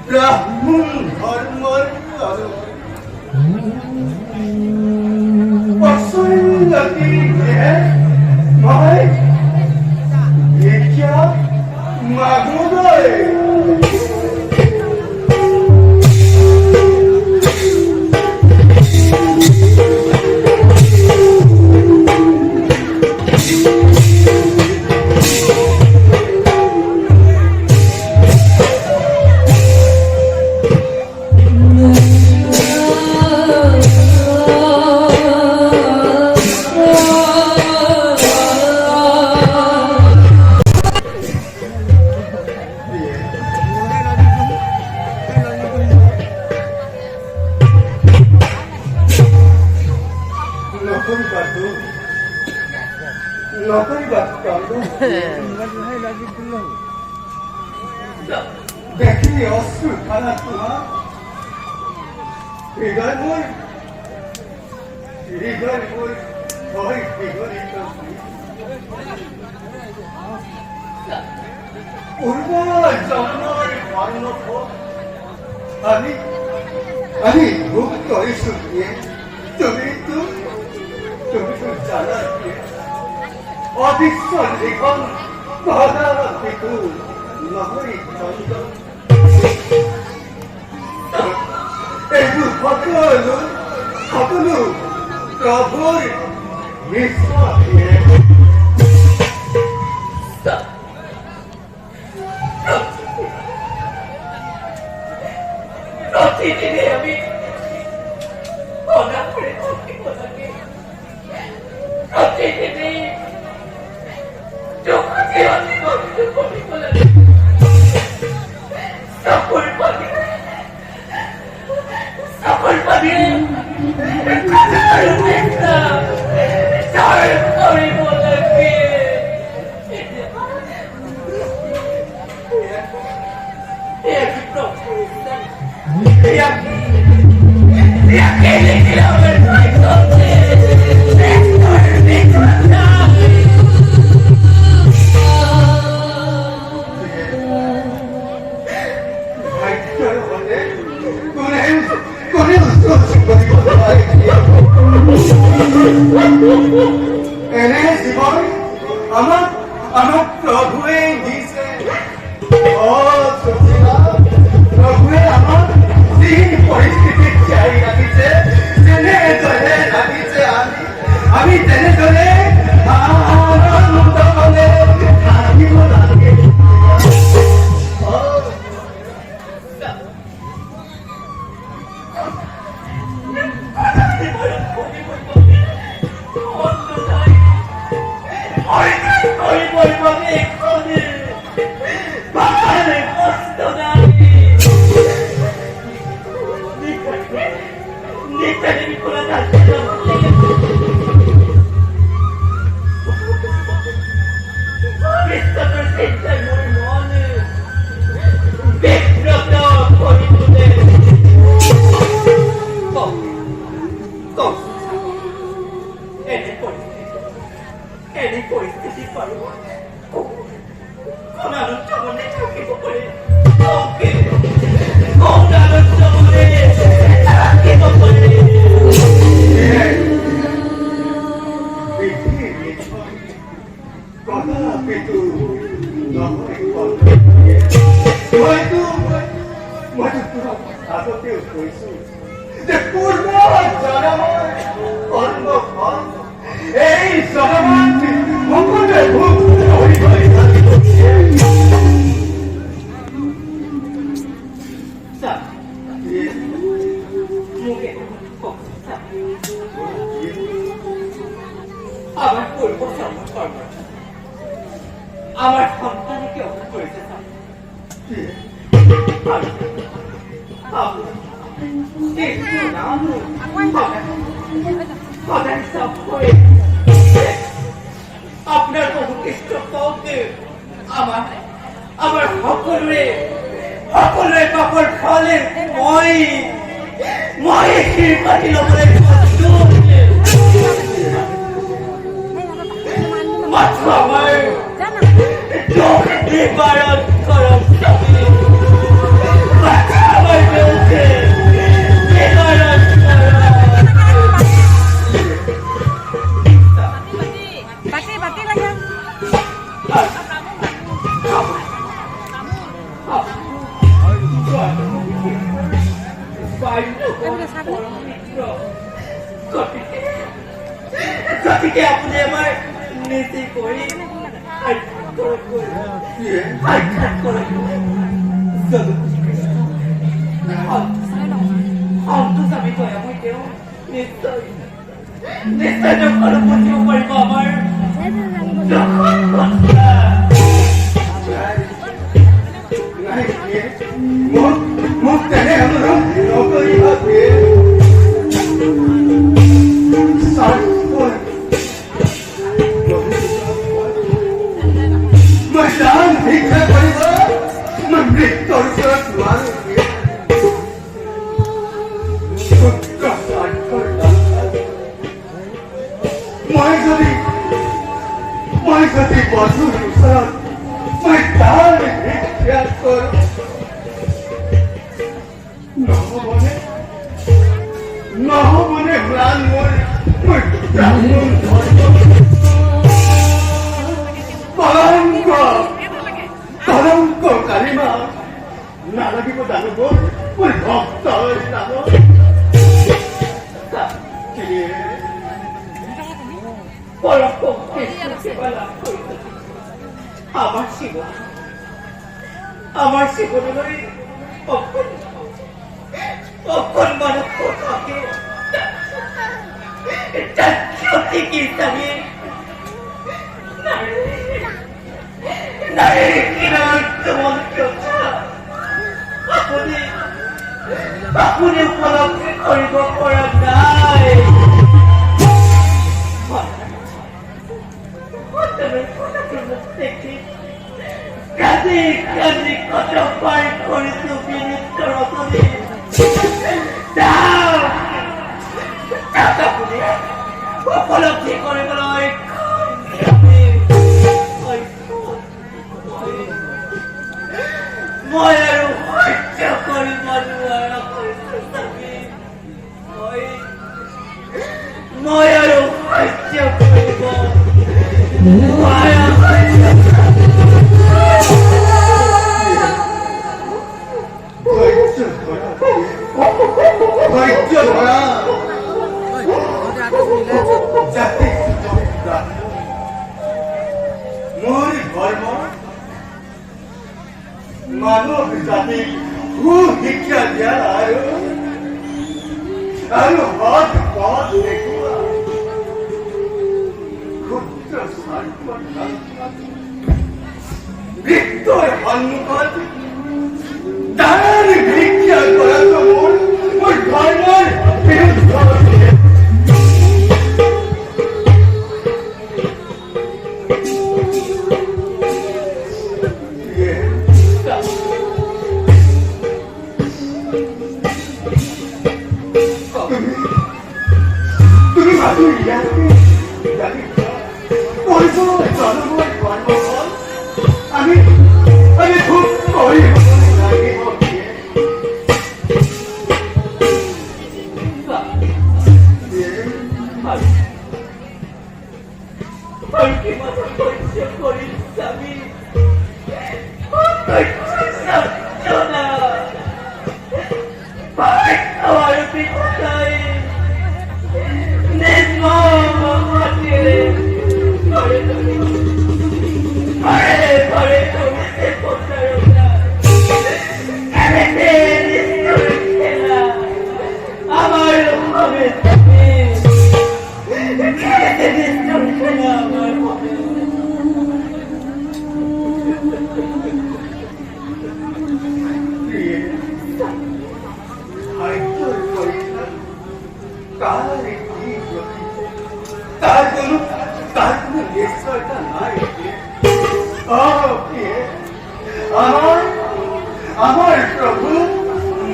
ব্রাহ্মণ ধর্মের অসুন্দরী ভাই क्या मागोदय देखिए अश्रु खाना तुम्हारा हृदय मोर भय विगलित पूर्व जन्मर कर्मफल আমি ভোগ করেছো দিয়ে তুমি তো জানা দিয়ে অবিশ্বাস লিখন কথা পিতু নহরি চন্দন এইটো সকলো প্ৰভুৰ নিশ্চয় দিয়ে প্রতিদিনে আমি মনে করে থাকিব লাগে প্রতিদিনে চোখে অতি কষ্ট করিব লাগে সকল পানি করিব লাগে আমার প্রভুয়ে দিছে প্রভুয়ে আমার দিন পরিস্থিতি চাই রাখিছে যেনে ধরে রাখিছে আমি তেনে ধরে আনন্দ মনে থাকিব লাগে আমার সন্তানকে অপমান করেছে আপনার প্রভুকৃষ্ট পথে আমার সকলে সকল ফলের মই মই শিৰপাতি ল'বলৈ কষ্ট মাথো আমাৰ দুখ নিবাৰণ কৰক স্বামী মাথো আমাৰ দুখ নিবাৰণ Bati lagi. গতিকে আপুনি এবাৰ নীতি কৰি অন্তস্বামী তয়া মই তেওঁ নিশ্চয় নিশ্চয় সকলো বুজিব পাৰিব আমাৰ মোক তেনে নকৰিব মই যাম ভিক্ষা কৰিব মই মৃত্যুৰ ওচৰত নোৱাৰো মই যদি বধুৰ ওচৰত মই তাৰ ভিক্ষা কৰোঁ নহবনে ম্লান মই ব্ৰাহ্মণ কলংক কালিমা নালাগিব জানিব মই ভক্ত জানো আমার জীবনলৈ অকণমান থাকে তার ক্ষতি কি জানি নারীর কিনার কেমন কথা আপুনি উপলব্ধি কৰিব পৰা নাই কাঁদি কাঁদি কতবাৰ কৰিছো বিনিত ৰচনী আপুনি উপলব্ধি কৰিবলৈ মই আৰু সহ্য কৰিব নোৱাৰা মই আৰু সহ্য কৰিব নোৱাৰা মোৰ ধৰ্ম মানৱ জাতিক সুশিক্ষা দিয়া আৰু সৎ পথ দেখুওৱা ক্ষুদ্ৰ স্বাৰ্থৰ মৃত্যুৰ সন্মুখত দান ভিক্ষা কৰাটো মোৰ ধৰ্মৰ বিৰুদ্ধ আমাৰ প্ৰভু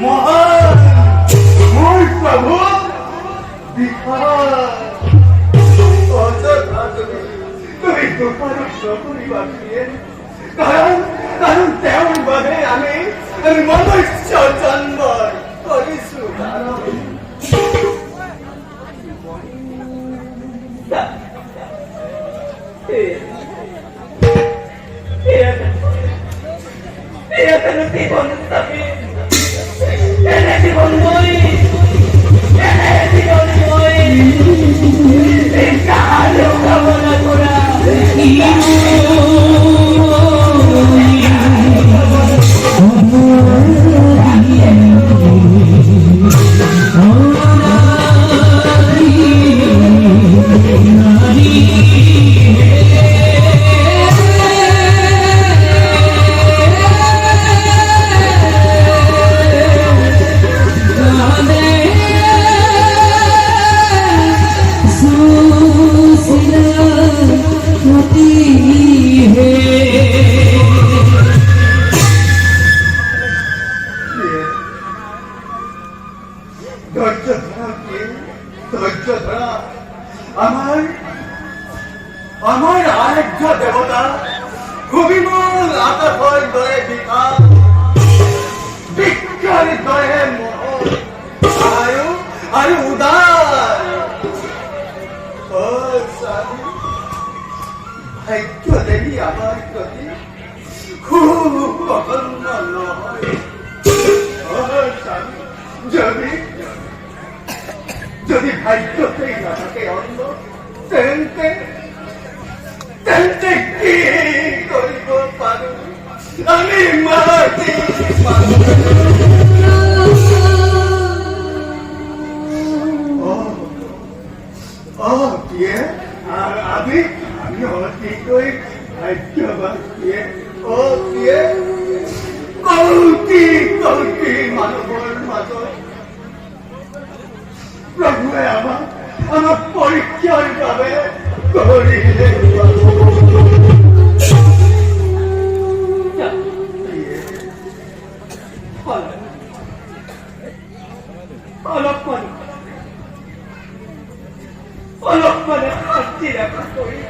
মহান প্ৰভু অযথা তুমি দোষাৰোপ নকৰিবা কাৰণ তেওঁৰ বাবে আমি মনুষ্য জন্ম কৰিছো আমাৰ আৰাধ্য দেৱতা সুবিমল আকাশৰ দৰে বিশাল বিজ্ঞাৰ দৰে মহৎ আৰু উদাৰ ভাগ্য দেৱী আমাৰ প্ৰতি খুব প্ৰসন্ন নহয় যদি ভাগ্যতেই নাথাকে অন্য তেন্তে কি কৰিব পাৰো আমি মাটি আমি অতিকৈ ভাগ্যৱান কৌটি মানুহৰ মাজত প্ৰভুৱে আমাক পৰীক্ষাৰ বাবে কৰিলে অলপ মানে শান্তি ৰাখা কৰি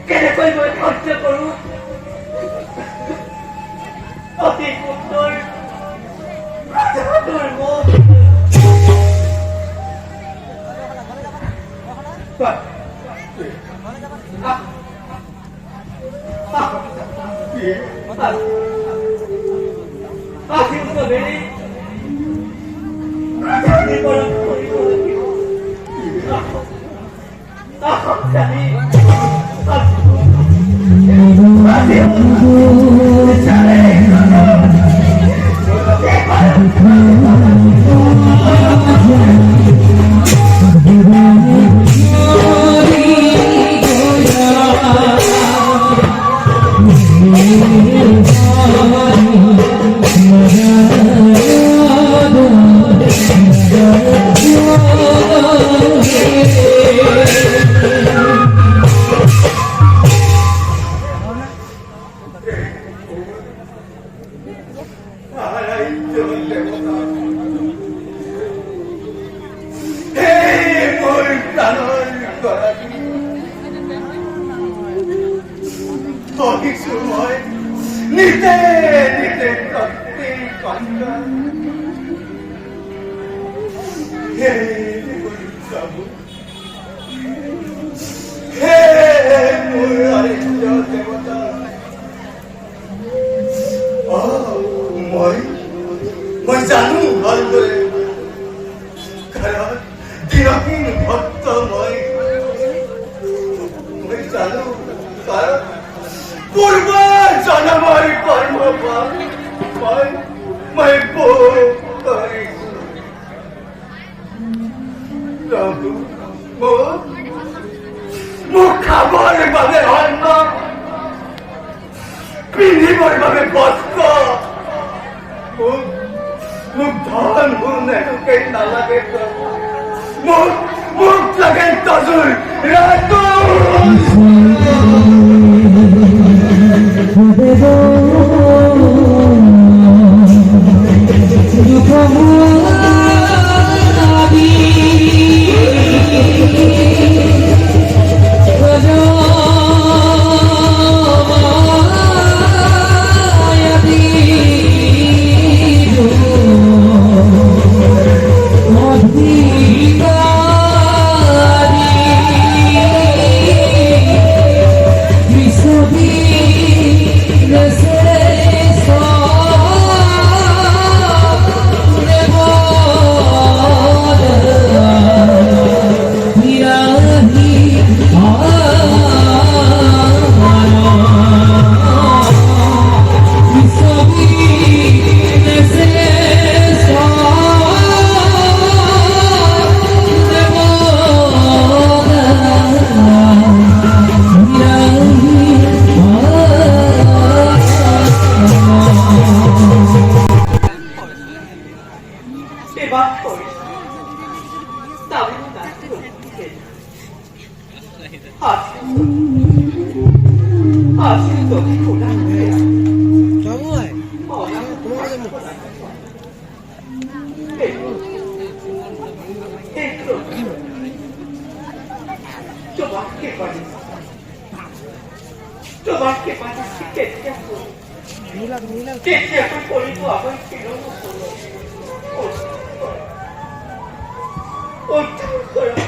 কেনেকৈ মই সহ্য কৰো অতি সুন্দৰ মই জানো ভালদৰে কাৰণ দিনহীন ভক্ত মই জানো কাৰণ পূৰ্ব জন্মৰ কৰ্ম মই প্ৰভু মোক খাবৰ বাবে অন্ন পিন্ধিবৰ বাবে বস্ত্ৰ মোক ধন সোণ এনেকেই নালাগে প্ৰভু মুখ মুখ লাগাই তজুর রাতো এবার করে তামিল নাড়ু হাসি হাসি তো খোলা তোমাকে পারি তোমাকে পারি কেটে কেটে করিব আবার ছিল অর্থ করা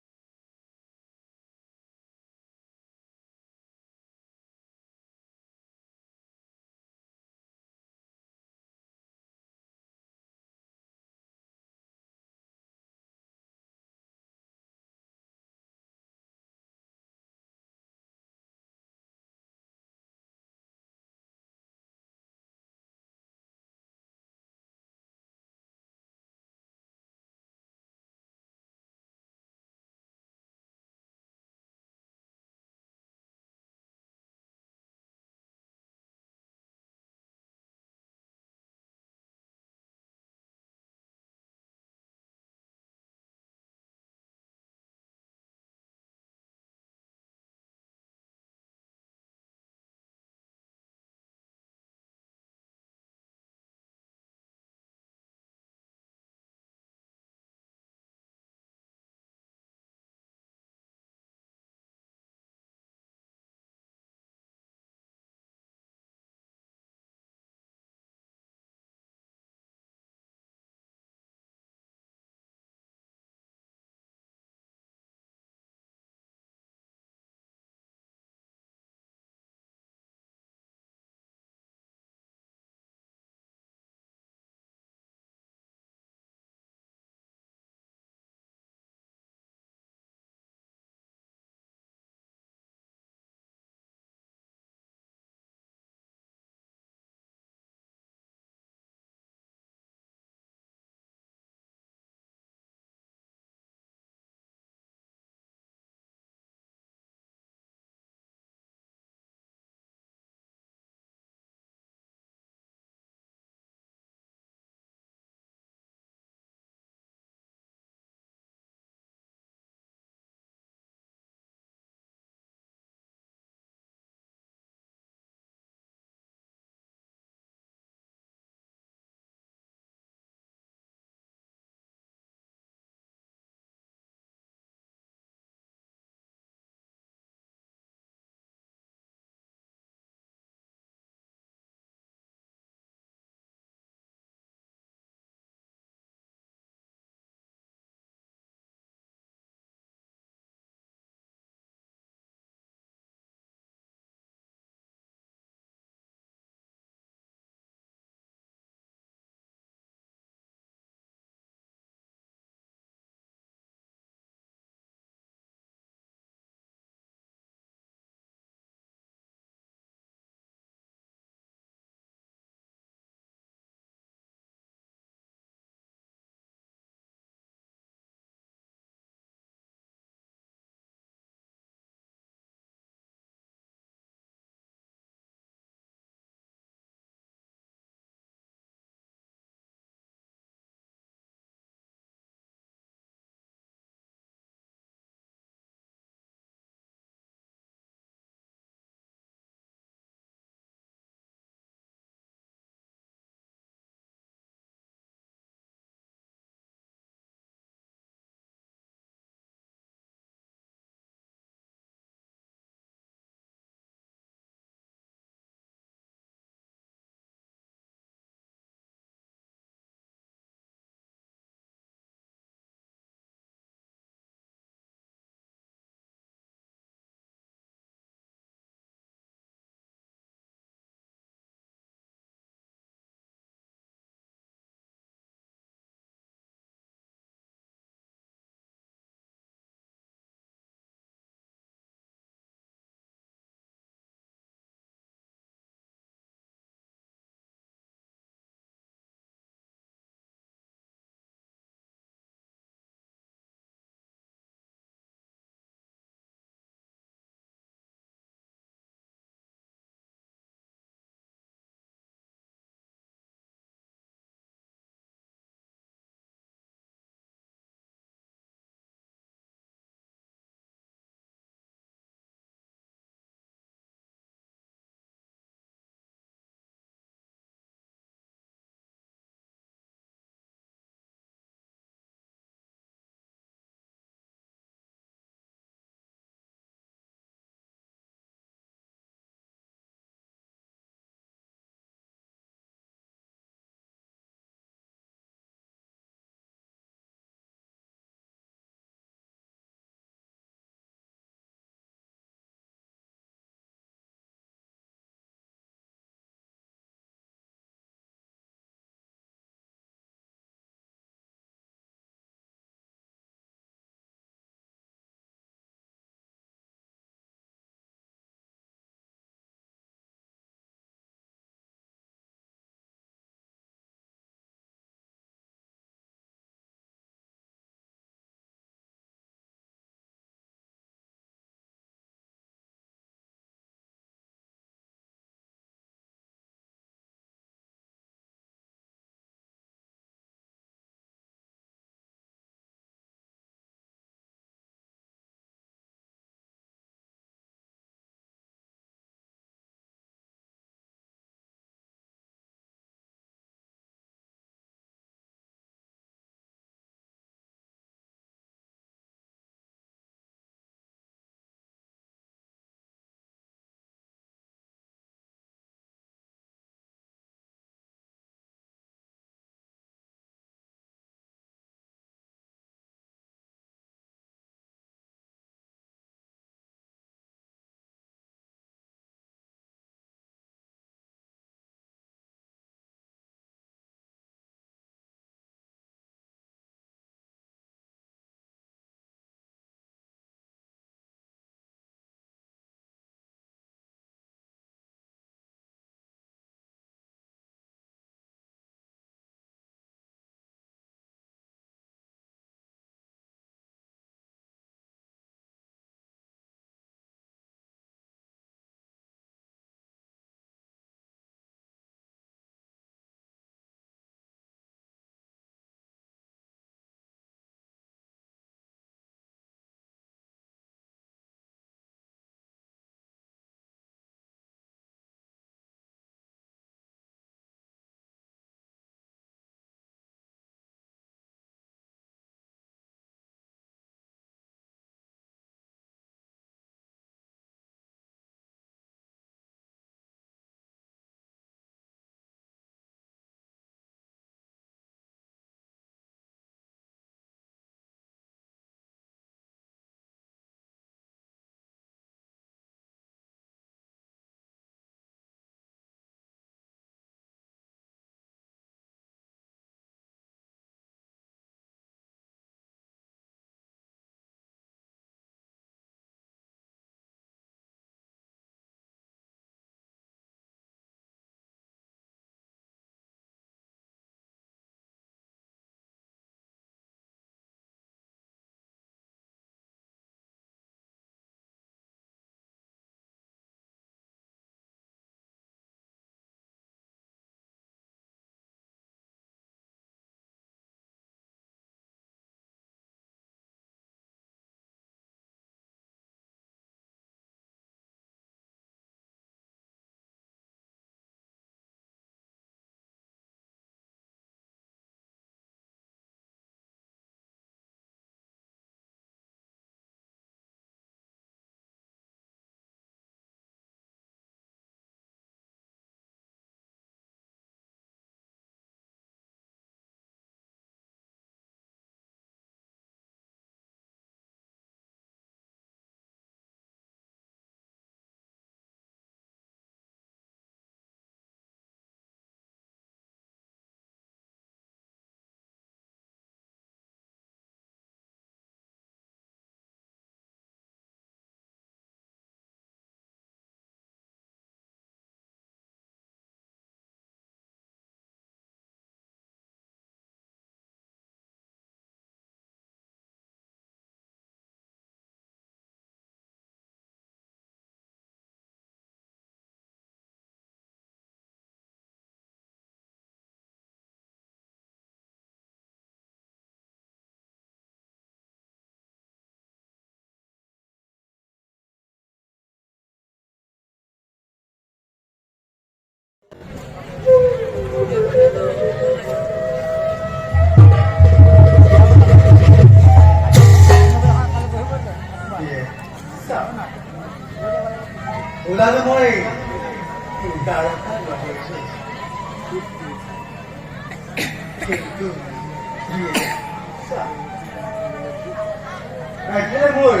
Akhirnya mul,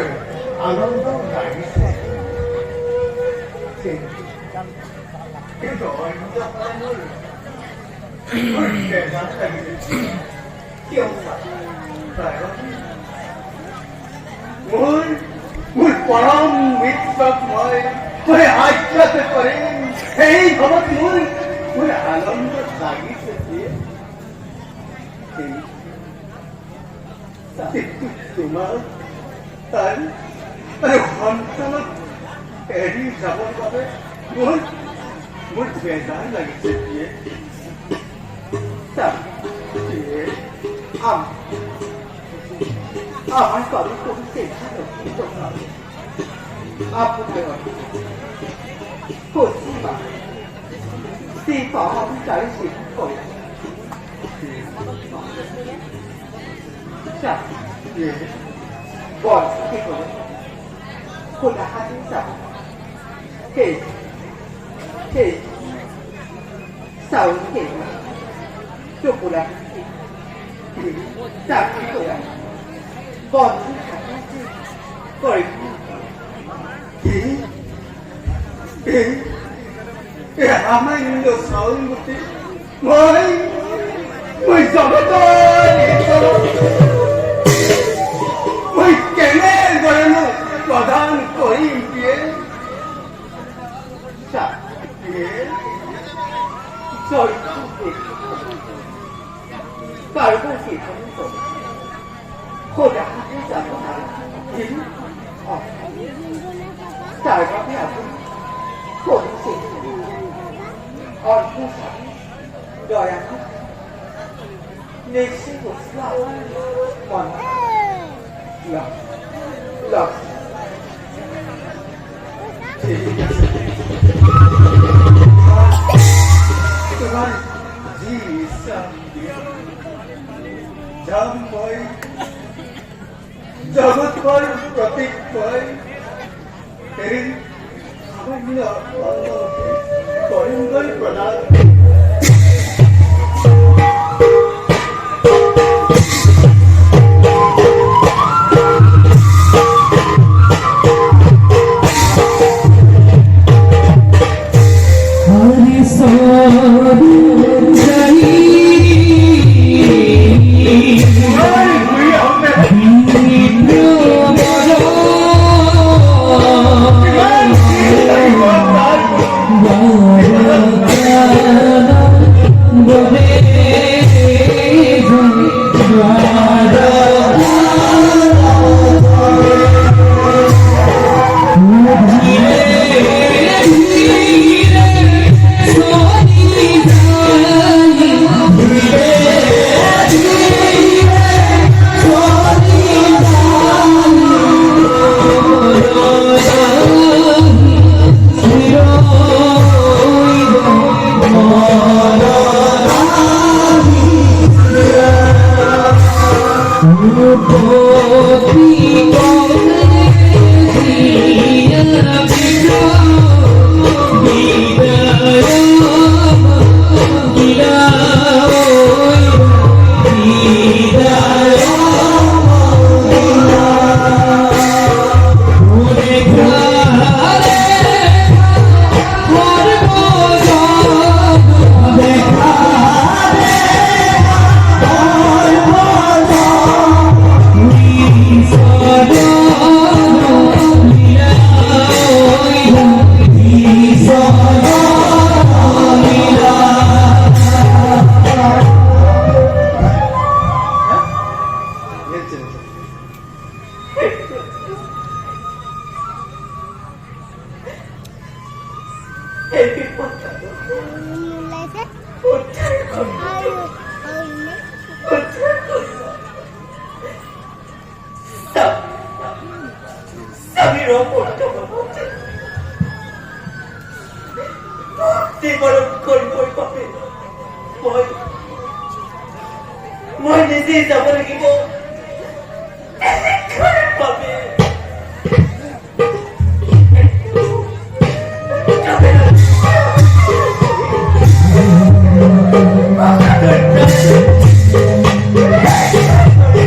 alam tau nggak bisa. Itu orang itu apa mul? Mul biasa lagi. Kiamat, baru. Mul param mitbak mai, mul aja terparing. Hei, kamu mul alam tuh lagi sih. Itu cuma tan, hantar eri zaman kape, mul beda lagi sih. Tapi, aman kalau itu bisa itu kan, apa tuh? Kosima, si paham cari si kau. Siapa? Bos itu, kuda hati siapa? Hei, sahur kita, cukup lah. Tapi itu ya, bos itu, kau itu, ya ramai Indo sahur itu, moi sama itu. Kene goreno badan koi pie sa pie soy tu par ko si thong to ko da ha sa ko ha yin o sa ko ya ko si on ku sa do ya ne si ko sa on Look. Tuhan Jesus damai jagat पर प्रतीक पर तेरी हमारी Allah करुणा प्रदान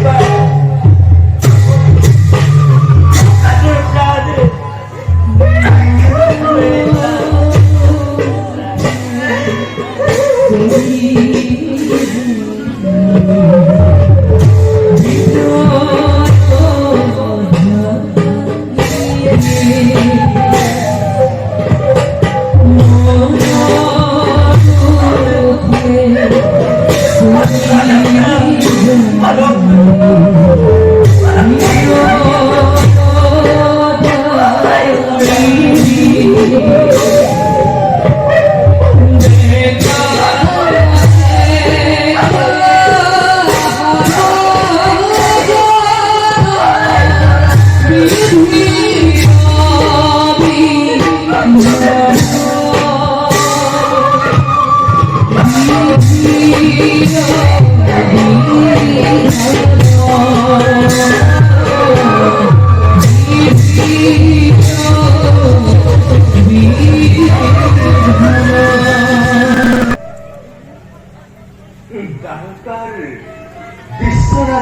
Bye.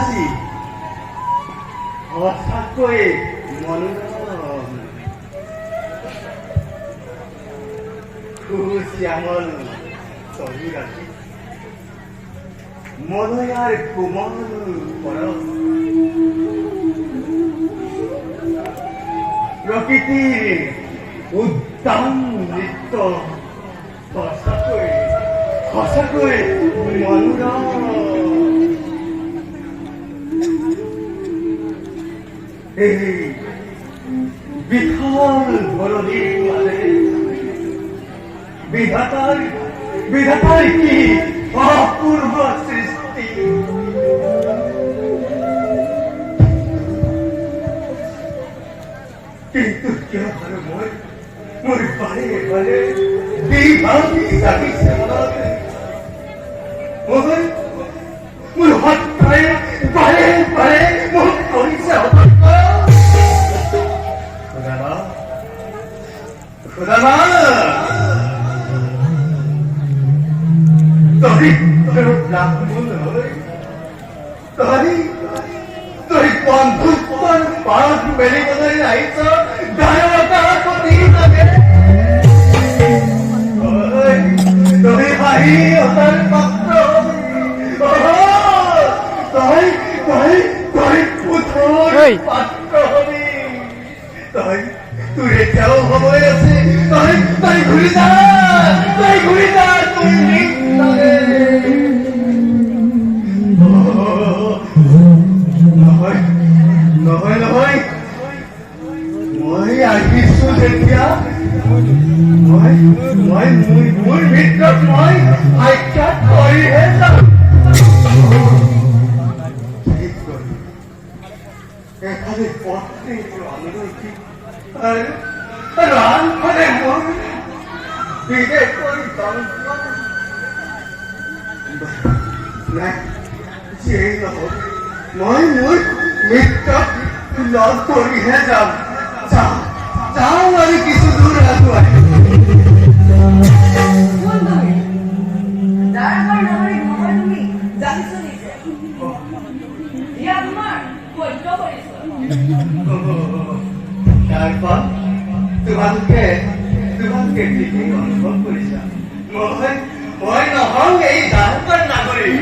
আজি সঁচাকৈ মনোৰম সুশ্যামল চলি ৰাখি মলয়াৰ কোমল পৰশ প্ৰকৃতিৰ উদ্দাম নৃত্য সঁচাকৈ মনোৰম এই বিশাল ধৰণীৰ মাজেৰে বিধাতাৰ কি অপূৰ্ব সৃষ্টি কিন্তু কিয় আৰু মোৰ বাৰে বাৰে বিভাগী জাগিছে মোৰ হত্যাই বাৰে বাৰে মোক কৰিছে খুদাবা তই ব্ৰাহ্মণ হৈ তই বন্ধুত্বৰ পাৰত মেলিবলৈ আহিছ দায়তাৰ প্ৰতি লাগে তই হাঁহিয়তাৰ পাত্ৰ তই পুথৰ পাত্ৰ হবি তোৰ এতিয়াও সময় আছে তই ঘূৰি যা নহয় মই আহিছো যেতিয়া মই মোৰ ভিতৰত মই সাক্ষাৎ কৰিহে যাম এখানে পথে অনুৰোধী আৰু আনফালে মোৰ বিদেশ কৰি যিয়েই নহওক মই মোৰ মিত্ৰক লগ কৰিহে যাওঁ আৰু কিছু দূৰ আগুৱাই তাৰপৰ তোমাকে ঠিকই অনুভৱ কৰিছা মই নহওঁ এই জাতিৰ নাগৰিক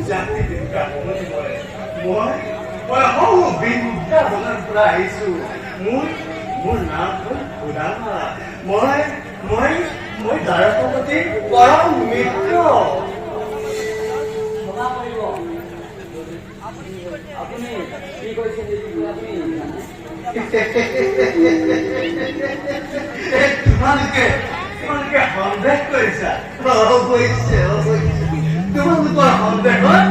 জাতি মই হওঁ বৃন্দাবনৰ পৰা আহিছো মোৰ নাম হ'ল খুদামা মই দ্বাৰকাপতিৰ পৰম মিত্ৰ আপুনি কি কৈছে তোমালোকে সন্দেহ কৰিছা অৱশ্যে তোমালোকৰ সন্দেহত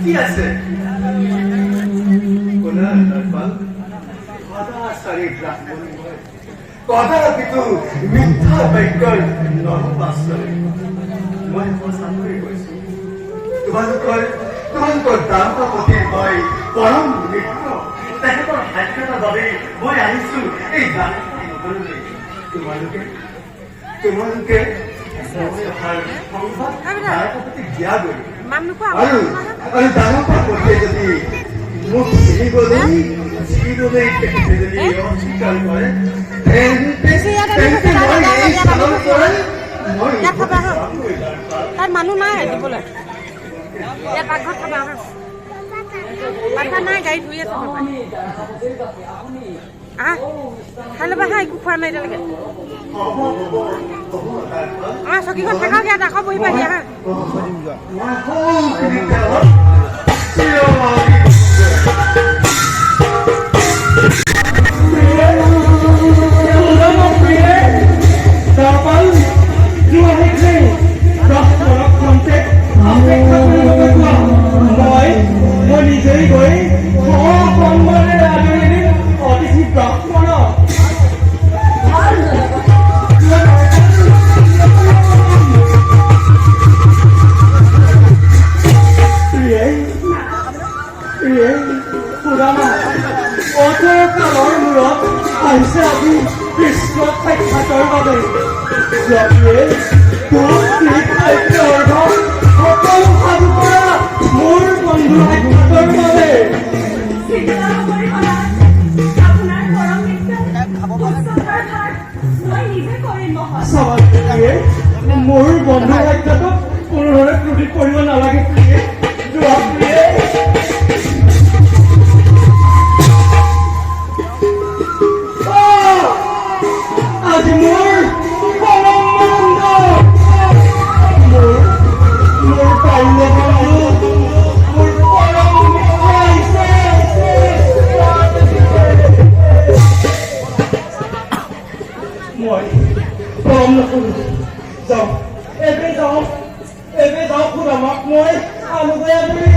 কি আছে সদাচাৰী ব্ৰাহ্মণ কদাপিতো মিথ্যা বাক্যৰ নৰপাচৰে মই সঁচাকৈ কৈছো তোমালোকৰ দ্বাৰকাপতিৰ মই পৰম মিত্ৰ তেখেতৰ সাক্ষাতৰ বাবে মই আহিছো এই নগৰলৈ তোমালোকে সংবাদ দ্বাৰকাপতিক দিয়া গৈ আৰু দ্বাৰকাপতিয়ে যদি মোক চিনিবলৈ তেখেতে যদি অস্বীকাৰ কৰে তেন্তে মই এই স্থানৰ পৰাই তাত মানুহ নাই দিবলৈ ইয়াত পাকঘৰত খাবা পাকঘৰত নাই গাড়ী ধুই আছে খাই ল'বা হা একো খোৱা নাই এতিয়ালৈকে চকীখন থাকক ইয়াত আকৌ বহিবা দিয়া হা নিজেই গৈ সন্মানেৰে আদৰি দিম অতিথি ব্ৰাহ্মণক কালৰ মূৰত আহিছে আজি কৃষ্ণক সাক্ষাতৰ বাবে সকলো সাধু কৰা মোৰ বন্ধু আত্মাতৰ বাবে চিন্তা নকৰি মহাৰাজ, আপোনাৰ পৰম মিত্ৰ পুষ্পকৰ ভাৰ মই নিজে কৰিম মহাৰাজ। চাবালিয়ে মোৰ বন্ধু আত্মাটোক কোনো ধৰণে ত্ৰুটি কৰিব নালাগে প্ৰিয়ে যোৱা প্ৰিয়ে আজি মোৰ পৰম আনন্দ মোৰ বাল্য বন্ধু মোৰ পৰম মিত্ৰ আহিছে মই পৰম নকৰোঁ যাওঁ এবে যাওঁ খুৰামাক মই আনোগৈ আপুনি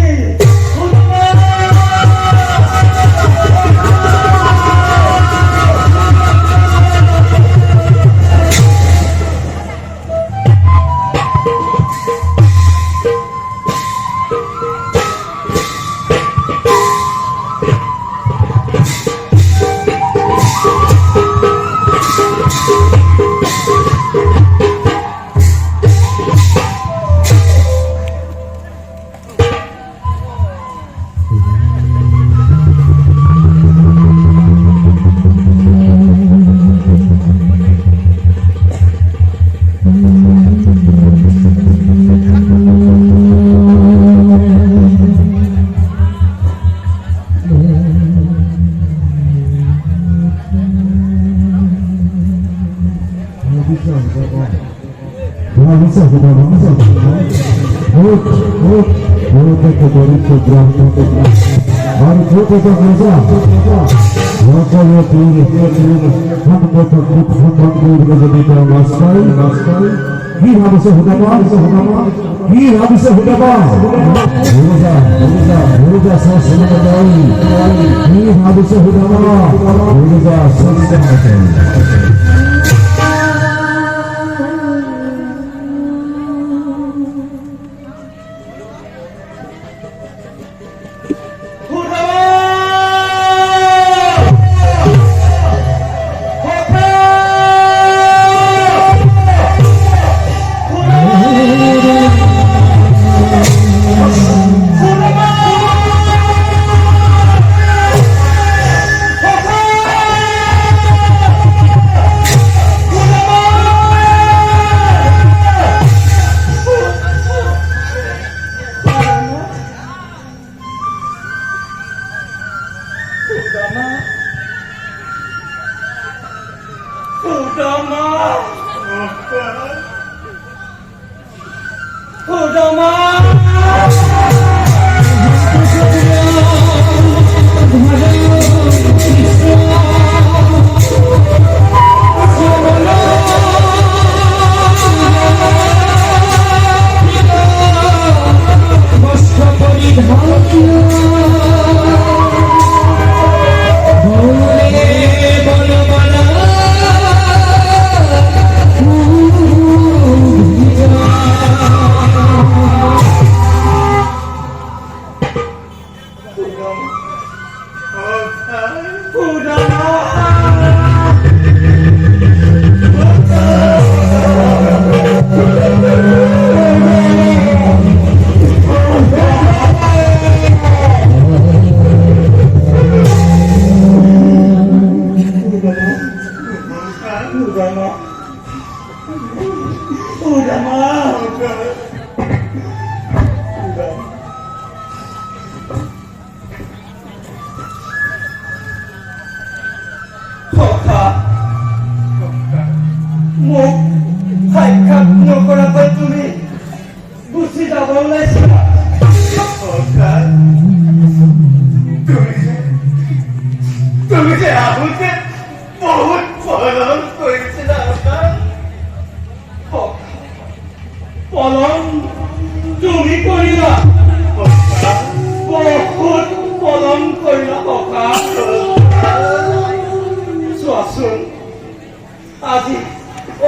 আজি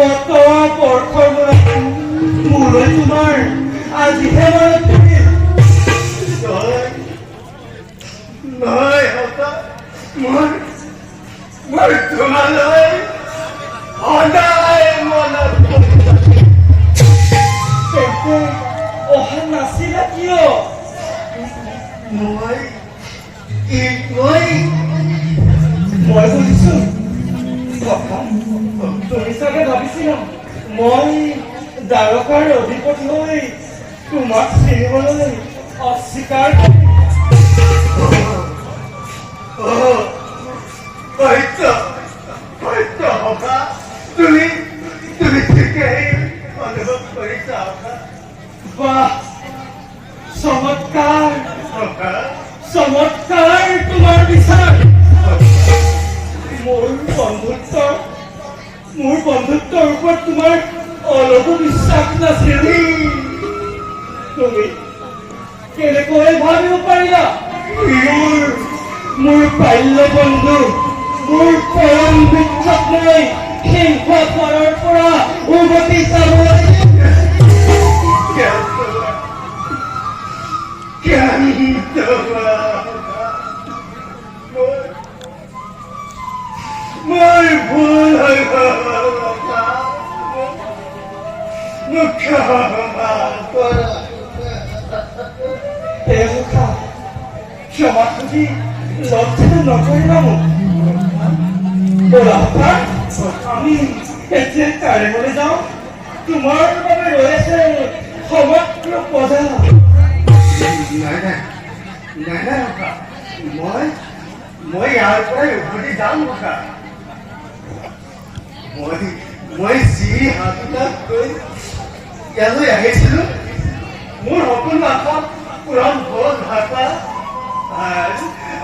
অতৰা বৰ্ষৰ মোলৈ তোমাৰ আজিহে মনত পৰিল নহয় মই তোমালৈ সদায় মনত তেন্তে অহা নাছিলা কিয় মই কি মই মই বুজিছোঁ কথা তুমি চাগে ভাবিছিলা মই দ্বাৰকাৰ অধিপতি হৈ তোমাক চিনিবলৈ অস্বীকাৰ সত্য সত্য সখা তুমি তুমি ঠিকেই অনুভৱ কৰিছা সখা বাহ চমৎকাৰ সখা চমৎকাৰ তোমাৰ বিচাৰ মোৰ বন্ধুত্বৰ ওপৰত তোমাৰ অলপো বিশ্বাস নাছিল তুমি কেনেকৈ ভাবিব পাৰিলা মোৰ বাল্য বন্ধু মোৰ পৰম বিখ্যাত মই সিংহ পাৰৰ পৰা উভতি যাবলৈ মই ভুল হৈ ক্ষমা খুজি লজ্জিত নকৰিবা মোক ব'লা আমি এতিয়া কাৰেঙলৈ যাওঁ তোমাৰ বাবে ৰৈ আছে সমগ্ৰ প্ৰজা নাই মই ইয়াৰ পৰাই উভতি যাম সখা মই যি হাতত গৈ ইয়ালৈ আহিছিলো মোৰ সপোন আশা পূৰণ হ'ল ভাষা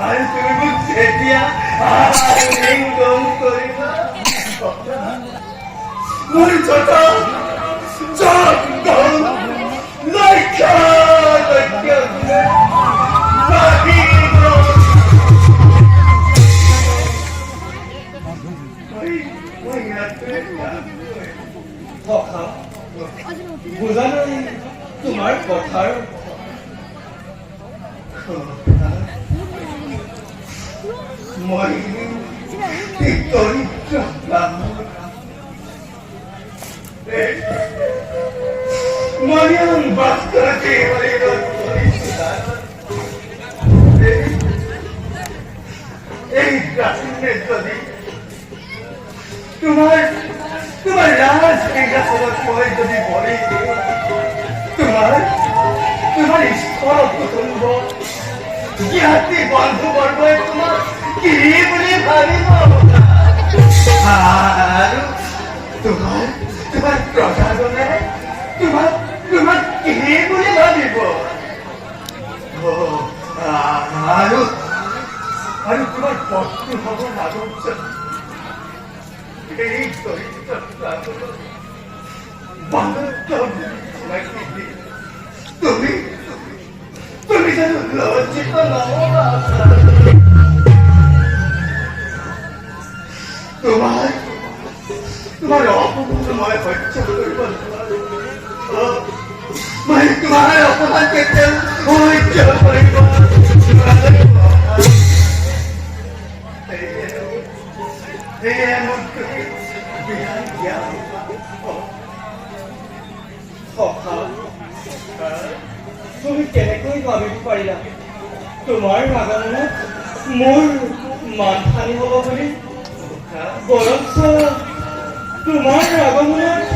আৰু তুমি মোক যেতিয়া আলিঙ্গন কৰিবা মোৰ বুজা নাই তোমাৰ কথাৰ মই দৰিদ্ৰ মৰিয়ম বাস্তৱতে এই ৰাতিলে যদি তোমাৰ ৰাজ সিংহাসনত মই যদি বলি তোমাৰ ঈশ্বৰ কুটুম্ব জ্ঞাতি বন্ধু বৰ্গই তোমাক কি বুলি ভাবিব আৰু তোমাৰ প্ৰজাজনে তোমাক কি বুলি ভাবিব আৰু তোমাৰ পত্নী হ'ব নাগৰিক এই দৰিদ্ৰ তুমি যেন লজ্জিত নহবা তোমাৰ অপমান মই সহ্য কৰিব নোৱাৰো মই তোমাৰ অপমান কেতিয়াও সহ্য কৰিব তুমি কেনেকৈ ভাবিব পাৰিলা তোমাৰ আগমনত মোৰ মান হানি হ'ব বুলি বৰঞ্চ তোমাৰ আগমনত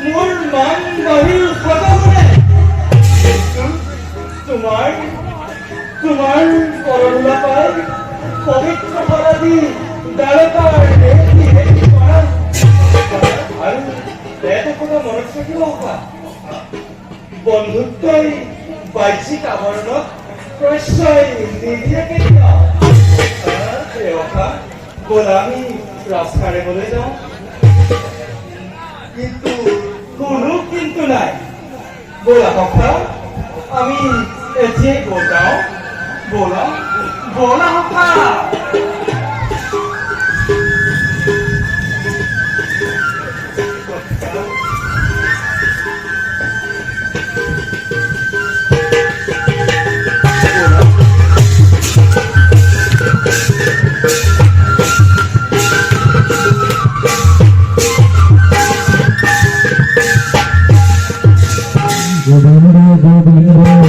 মোৰ মান বাঢ়িল সদায় তোমাৰ পৰলোলা পাই পবিত্ৰ ফলাদি দ্বাৰকাৰ আৰু এটা কথা মনত থাকিব বন্ধুত্বই বাহ্যিক আৱৰণত প্ৰশ্ৰয় নিদিয়ে কেতিয়াও ব'লা আমি ৰাজকাৰেঙলৈ যাওঁ কিন্তু কোনো কিন্তু নাই ব'লা সখা আমি এতিয়াই যাওঁ ব'লা সখা Govinda Govinda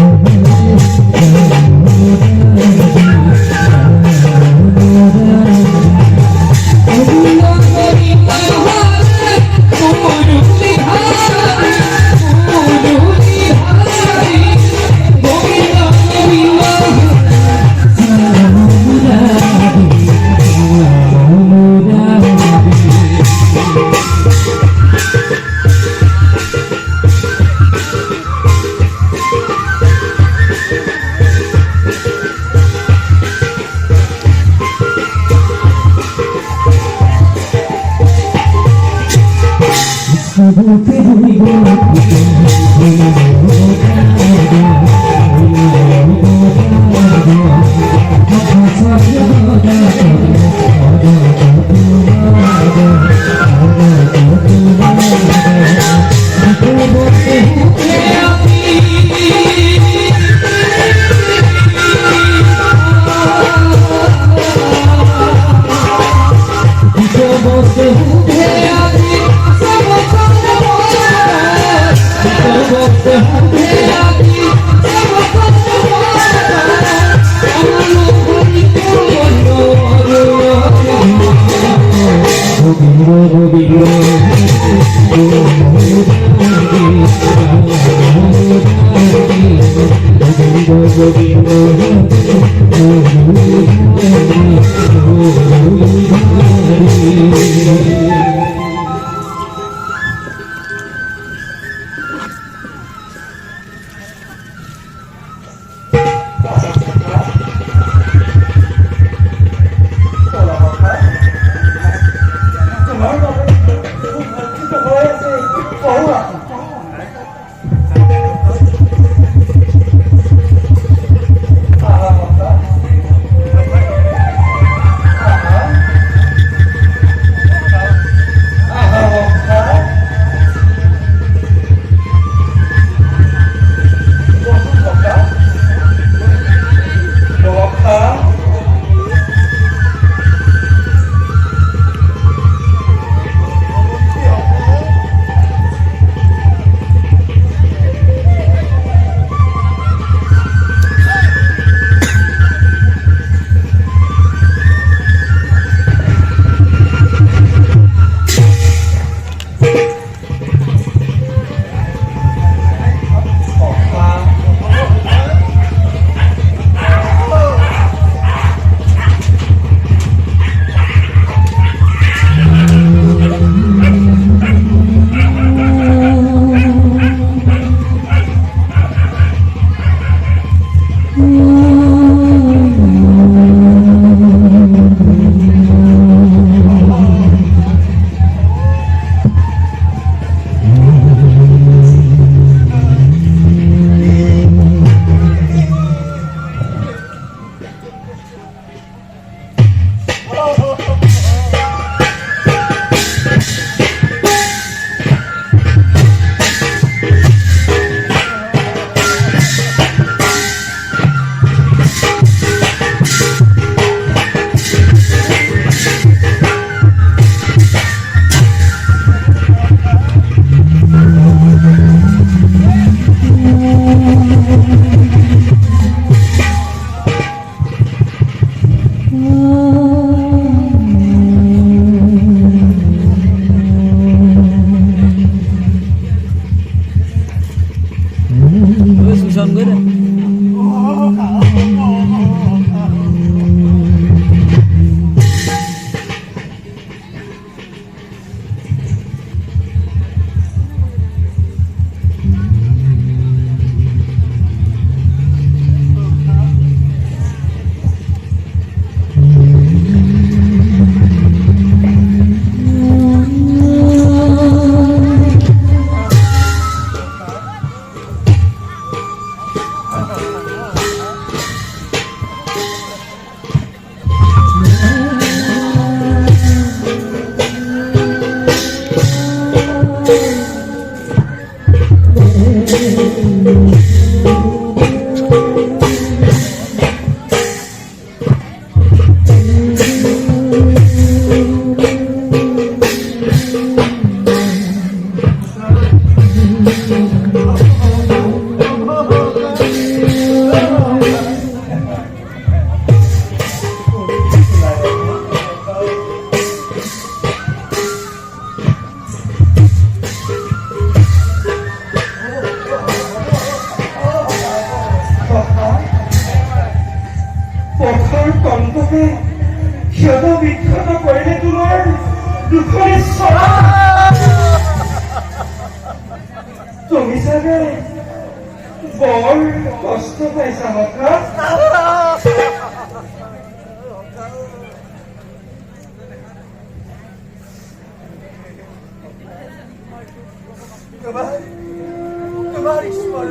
তোমাৰ ঈশ্বৰ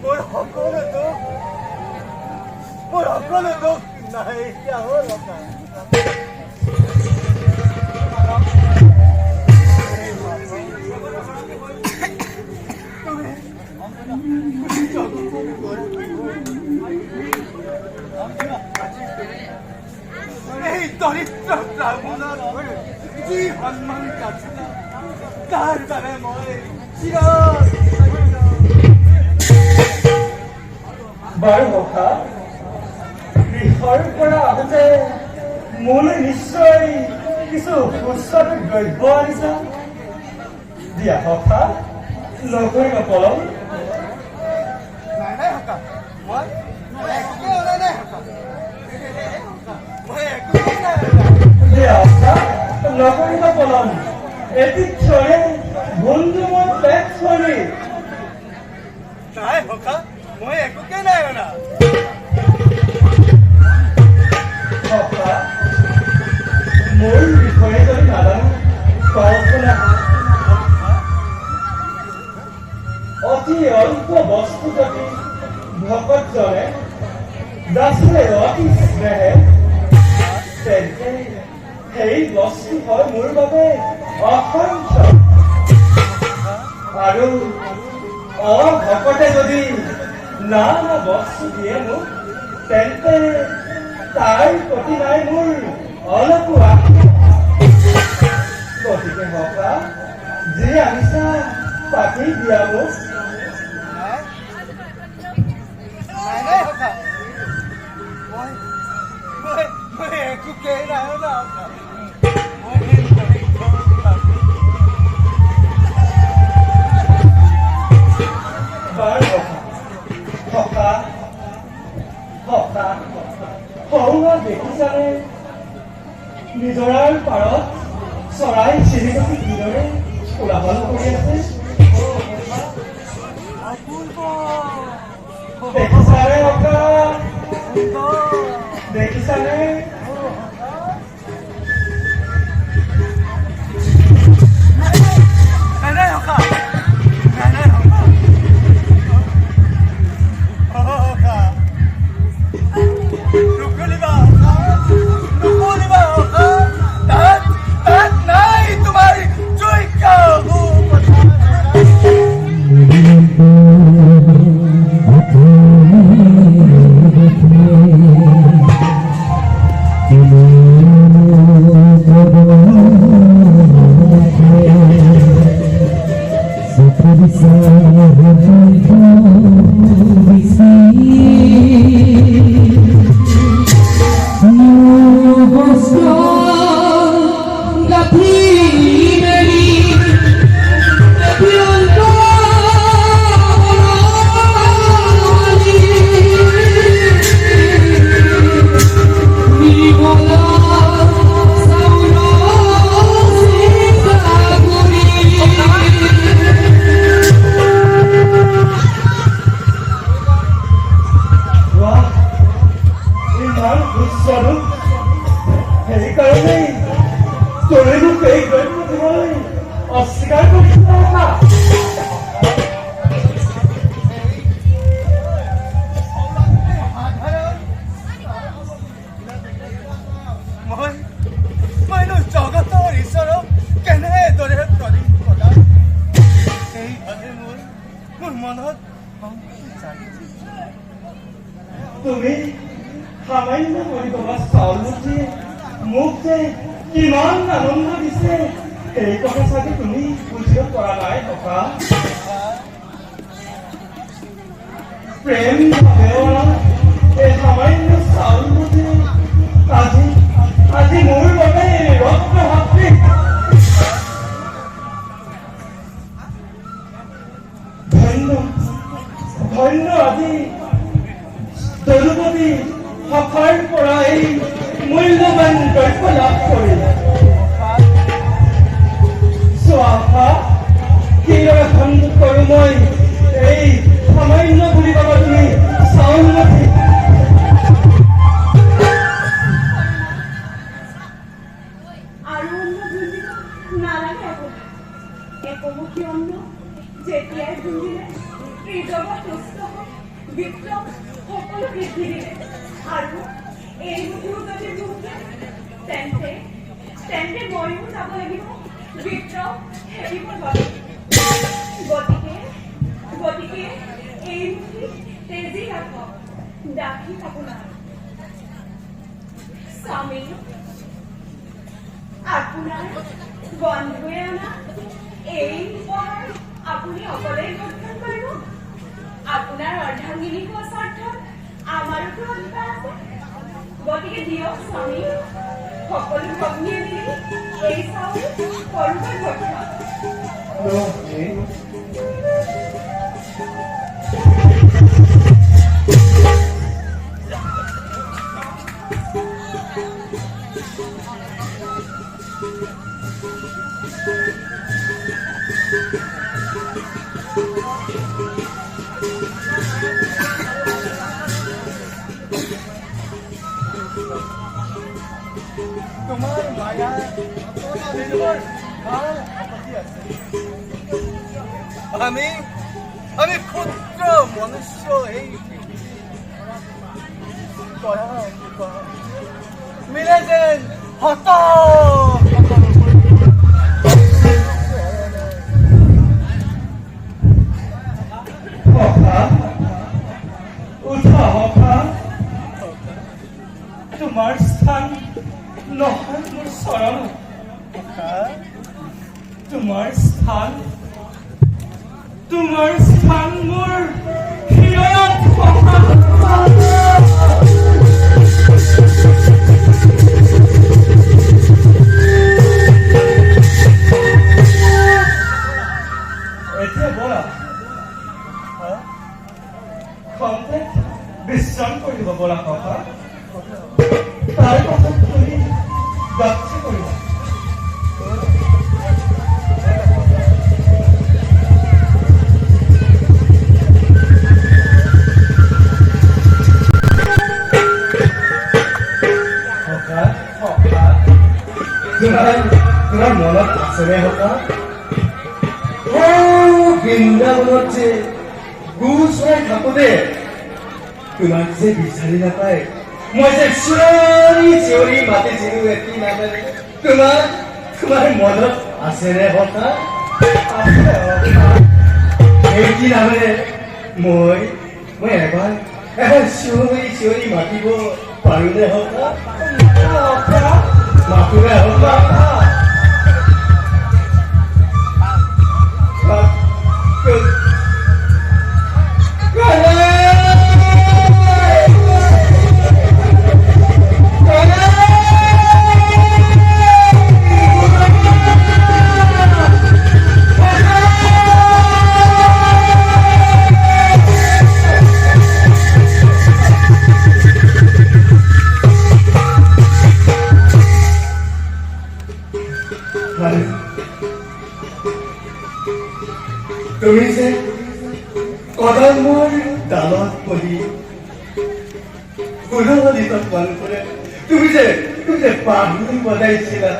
মোৰ সকলো দুখ নাইকিয়া হ'ল এই দৰিদ্ৰ ব্ৰাহ্মণৰ যি সন্মান আছিল তাৰ বাবে মই বাৰু সখা গৃহৰ পৰা আহোঁতে মোলৈ নিশ্চয় কিছু সুস্বাদু দ্ৰব্য আনিছা দিয়া সখা নকৰিব পলম নাই সকা মই একোকে অনা নাই সকা মই একোকে নাই দিয়া সখা নকৰিব পলম এটি ক্ষণে বন্ধু মোৰ পেট চলি নাই সকা মই একোকে নাই অনা সখা মোৰ বিষয়ে যদি নাজানো কল্পনা অতি অল্প বস্তু যদি ভকতজনে দাসে অতি স্নেহে তেন্তে সেই বস্তু হয় মোৰ বাবে অসংখ্য আৰু অভকতে যদি নানা বস্তু দিয়ে মোক তেন্তে তাৰ প্ৰতি নাই মোৰ অলপো গতিকে সকা যি আনিছা তাকেই দিয়া মোক নাই সকা মই একোকে নাই অনা বাৰু সকা সৰুৱা দেখিছানে নিজৰাৰ পাৰত চৰাই চিৰিকটি কিদৰে কোলাহল কৰি আছে দেখিছানে সকা দেখিছানে নাই সকা অস্বীকাৰ কৰিছিলা মইনো জগতৰ ঈশ্বৰক কেনেদৰে প্ৰদীপ কৰা সেইভাৱে মোৰ মনত তুমি সামান্য কৰি তোমাৰ চাউল মুঠি মোক যে কিমান আনন্দ দিছে এই কথা চাগে তুমি বুজিব পৰা নাই সখা প্ৰেম ভাৱেৰা এই সামান্য চাউল মুঠি আজি মোৰ বাবে ৰত্ন ভাতৃ ধন্য আজি তদুপতি সখাৰ পৰা এই মূল্যৱান দ্ৰব্য লাভ কৰিল চোৱা কিদৰে সন্মুখ কৰো মই এই সামান্য বুলি ক'বা তুমি চাউল মুঠি আৰু অন্য বিক্ৰম সকলো বৃদ্ধি দিলে আৰু এই বুদ্ধিও যদি মোক তেন্তে ময়ো যাব লাগিব বিক্ৰম হেৰিবৰ বাবে গতিকে এই বুদ্ধি তেজি ৰাখক ডাকি আপোনাৰ স্বামী আপোনাৰ বন্ধুৱে অনা এই উপহাৰ আপুনি অকলেই ভক্ষণ কৰিব আপোনাৰ অৰ্ধাংগিনীক স্বাৰ্থত আমাৰোতো অধিকাৰ আছে গতিকে দিয়ক স্বামী সকলো ভগ্নীয়ে মিলি এই চাউল কৰোগৈ ভক্ষণ তোমাৰ মায়া তোমাৰ ভাল আপত্তি আছে আমি ক্ষুদ্ৰ মনুষ্য এই মিলে যেন হত তোমাৰ স্থান নহয় মোৰ চৰণ তোমাৰ স্থান মোৰ হৃদয়ত এতিয়া বলা খন্তে বিশ্ৰাম কৰিব বলা কথা তাৰ কথা তুমি যাত্ৰা কৰিবা তোমাৰ মনত আছেনে হতা বৃন্দাবনত যে গু চৰাই থাকোতে তোমাক যে বিচাৰি নাপায় মই যে চিঞৰি মাতিছিলো এটি নামেৰে তোমাৰ মনত আছেনে হতা এটি নামেৰে মই এবাৰ চিঞৰি মাতিব পাৰোনে হতা মাতোনে হতা তুমি যে কদমৰ ডালত বহি ফুলনিত পাল কৰে তুমি যে বাঁহী বজাইছিলা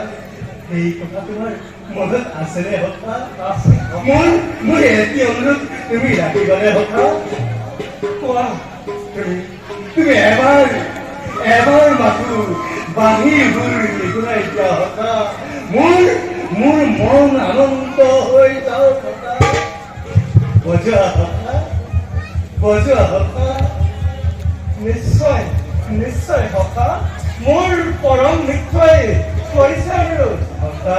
সেই কথা তোমাৰ মনত আছেনে হতা মোৰ এটি অনুৰোধ তুমি ৰাখিবানে হতা কোৱা তুমি এবাৰ মাথো বাঁহী সুৰ নুশুনাই দিয়া হতা মোৰ মন আনন্দ হৈ যাও হতা বজোৱা হতা নিশ্চয় হতা মোৰ পৰম নিশ্চয় কৰিছে আৰু হতা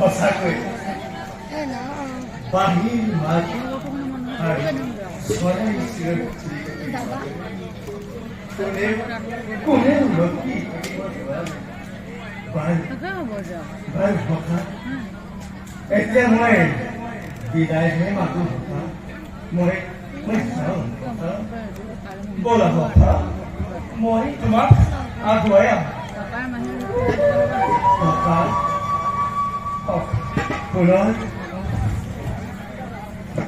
সঁচাকৈ বাহিৰ মাত আৰু চৰাই কোনে লক্ষী এতিয়া মই বিদায়হে মাতো কথা মই চাওঁ কথা ব'লা কথা মই তোমাক আগুৱাই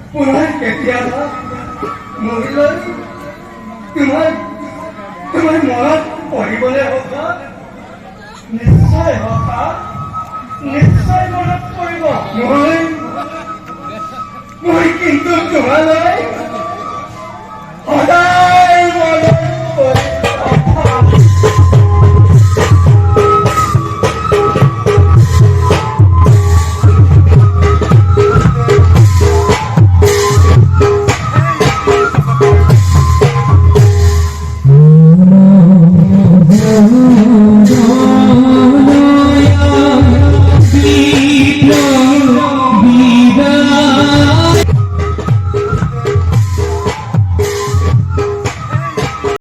পুনৰ কেতিয়াবা মৰিলৈ তোমাৰ মনত পৰিবলৈ কথা নিশ্চয় কথা নিশ্চয় মনত পৰিব মই কিন্তু তোমালৈ